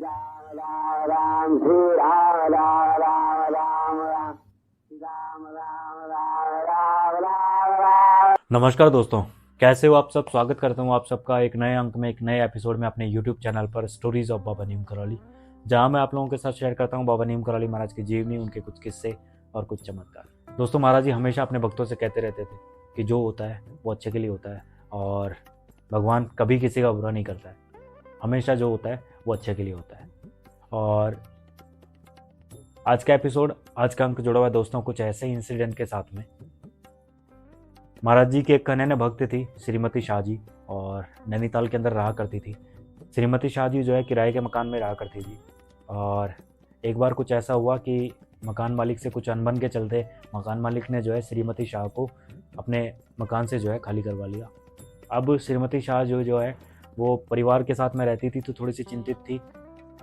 राम श्री राम राम राम राम राम राम राम राम राम राम राम। नमस्कार दोस्तों, कैसे हो आप सब। स्वागत करता हूँ आप सबका एक नए अंक में, एक नए एपिसोड में अपने YouTube चैनल पर स्टोरीज ऑफ बाबा नीम करौली, जहाँ मैं आप लोगों के साथ शेयर करता हूँ बाबा नीम करौली महाराज की जीवनी, उनके कुछ किस्से और कुछ चमत्कार। दोस्तों, महाराज जी हमेशा अपने भक्तों से कहते रहते थे कि जो होता है वो अच्छे के लिए होता है और भगवान कभी किसी का बुरा नहीं करता है। हमेशा जो होता है वो अच्छे के लिए होता है। और आज का एपिसोड, आज का अंक जुड़ा हुआ है दोस्तों कुछ ऐसे ही इंसिडेंट के साथ में। महाराज जी की एक कन्या भक्त थी श्रीमती शाह जी, और नैनीताल के अंदर रहा करती थी। श्रीमती शाह जी जो है किराए के मकान में रहा करती थी, और एक बार कुछ ऐसा हुआ कि मकान मालिक से कुछ अनबन के चलते मकान मालिक ने जो है श्रीमती शाह को अपने मकान से जो है खाली करवा लिया। अब श्रीमती शाह जो है वो परिवार के साथ में रहती थी, तो थोड़ी सी चिंतित थी।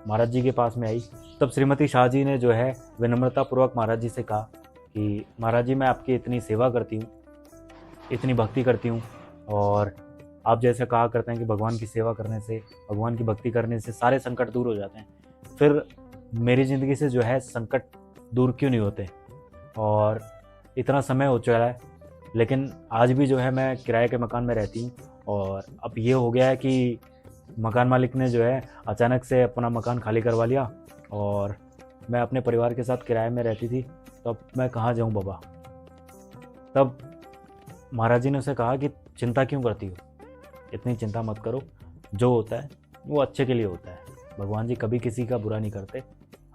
महाराज जी के पास में आई, तब श्रीमती शाह जी ने जो है विनम्रतापूर्वक महाराज जी से कहा कि महाराज जी, मैं आपकी इतनी सेवा करती हूँ, इतनी भक्ति करती हूँ, और आप जैसे कहा करते हैं कि भगवान की सेवा करने से, भगवान की भक्ति करने से सारे संकट दूर हो जाते हैं, फिर मेरी ज़िंदगी से जो है संकट दूर क्यों नहीं होते। और इतना समय हो चुका है, लेकिन आज भी जो है मैं किराए के मकान में रहती हूँ, और अब ये हो गया है कि मकान मालिक ने जो है अचानक से अपना मकान खाली करवा लिया, और मैं अपने परिवार के साथ किराए में रहती थी, तो अब मैं कहाँ जाऊँ बाबा। तब महाराज जी ने उसे कहा कि चिंता क्यों करती हो, इतनी चिंता मत करो, जो होता है वो अच्छे के लिए होता है। भगवान जी कभी किसी का बुरा नहीं करते,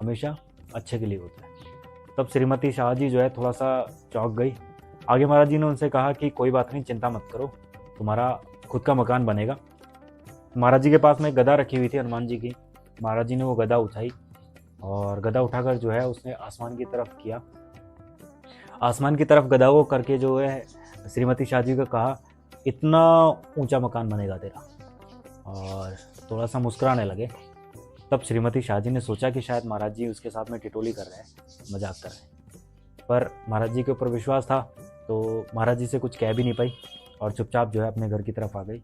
हमेशा अच्छे के लिए होता है। तब श्रीमती शाह जी जो है थोड़ा सा चौंक गई। आगे महाराज जी ने उनसे कहा कि कोई बात नहीं, चिंता मत करो, तुम्हारा खुद का मकान बनेगा। महाराज जी के पास में गदा रखी हुई थी हनुमान जी की। महाराज जी ने वो गदा उठाई, और गदा उठाकर जो है उसने आसमान की तरफ किया। आसमान की तरफ गदा को करके जो है श्रीमती शाह जी को कहा, इतना ऊंचा मकान बनेगा तेरा, और थोड़ा सा मुस्कुराने लगे। तब श्रीमती शाह जी ने सोचा कि शायद महाराज जी उसके साथ में टिटोली कर रहे हैं, मजाक कर रहे हैं, पर महाराज जी के ऊपर विश्वास था, तो महाराज जी से कुछ कह भी नहीं पाई, और चुपचाप जो है अपने घर की तरफ आ गई।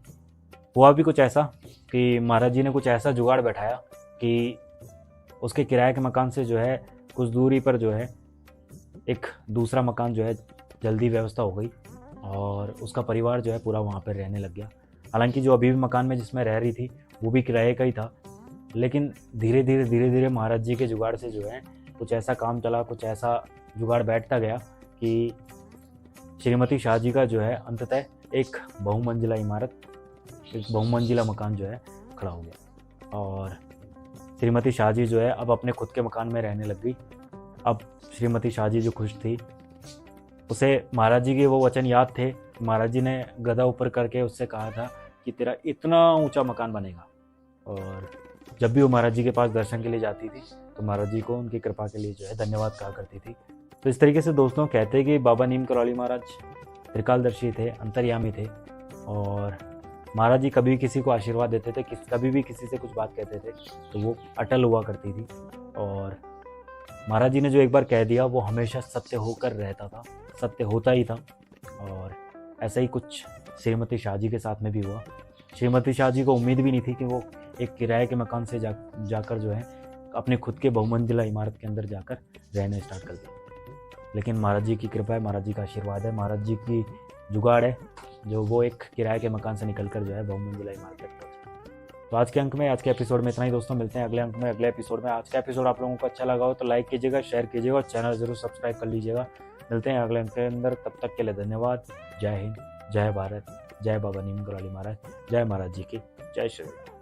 हुआ भी कुछ ऐसा कि महाराज जी ने कुछ ऐसा जुगाड़ बैठाया कि उसके किराए के मकान से जो है कुछ दूरी पर जो है एक दूसरा मकान जो है जल्दी व्यवस्था हो गई, और उसका परिवार जो है पूरा वहाँ पर रहने लग गया। हालांकि जो अभी भी मकान में जिसमें रह रही थी वो भी किराए का ही था, लेकिन धीरे धीरे महाराज जी के जुगाड़ से जो है कुछ ऐसा काम चला, कुछ ऐसा जुगाड़ बैठता गया कि श्रीमती शाह जी का जो है अंततः एक बहुमंजिला इमारत, एक बहुमंजिला मकान जो है खड़ा हो गया, और श्रीमती शाह जी जो है अब अपने खुद के मकान में रहने लग गई। अब श्रीमती शाह जी जो खुश थी, उसे महाराज जी के वो वचन याद थे। महाराज जी ने गदा ऊपर करके उससे कहा था कि तेरा इतना ऊंचा मकान बनेगा, और जब भी वो महाराज जी के पास दर्शन के लिए जाती थी तो महाराज जी को उनकी कृपा के लिए जो है धन्यवाद कहा करती थी। तो इस तरीके से दोस्तों कहते हैं कि बाबा नीम करौली महाराज त्रिकालदर्शी थे, अंतर्यामी थे, और महाराज जी कभी किसी को आशीर्वाद देते थे, कभी भी किसी से कुछ बात कहते थे तो वो अटल हुआ करती थी, और महाराज जी ने जो एक बार कह दिया वो हमेशा सत्य होकर रहता था, सत्य होता ही था। और ऐसा ही कुछ श्रीमती शाह जी के साथ में भी हुआ। श्रीमती शाह जी को उम्मीद भी नहीं थी कि वो एक किराए के मकान से जाकर जो है अपने खुद के बहुमंजिला इमारत के अंदर जाकर रहना स्टार्ट कर दिया, लेकिन महाराज जी की कृपा है, महाराज जी का आशीर्वाद है, महाराज जी की जुगाड़ है, जो वो एक किराए के मकान से निकलकर जो है बहुमंजिला इमारत तक पहुंचे। तो आज के अंक में, आज के एपिसोड में इतना ही दोस्तों। मिलते हैं अगले अंक में, अगले एपिसोड में। आज का एपिसोड आप लोगों को अच्छा लगा हो तो लाइक कीजिएगा, शेयर कीजिएगा, और चैनल जरूर सब्सक्राइब कर लीजिएगा। मिलते हैं अगले अंक के अंदर, तब तक के लिए धन्यवाद। जय हिंद, जय भारत, जय बाबा नीम करौली महाराज, जय महाराज जी की, जय श्री राम।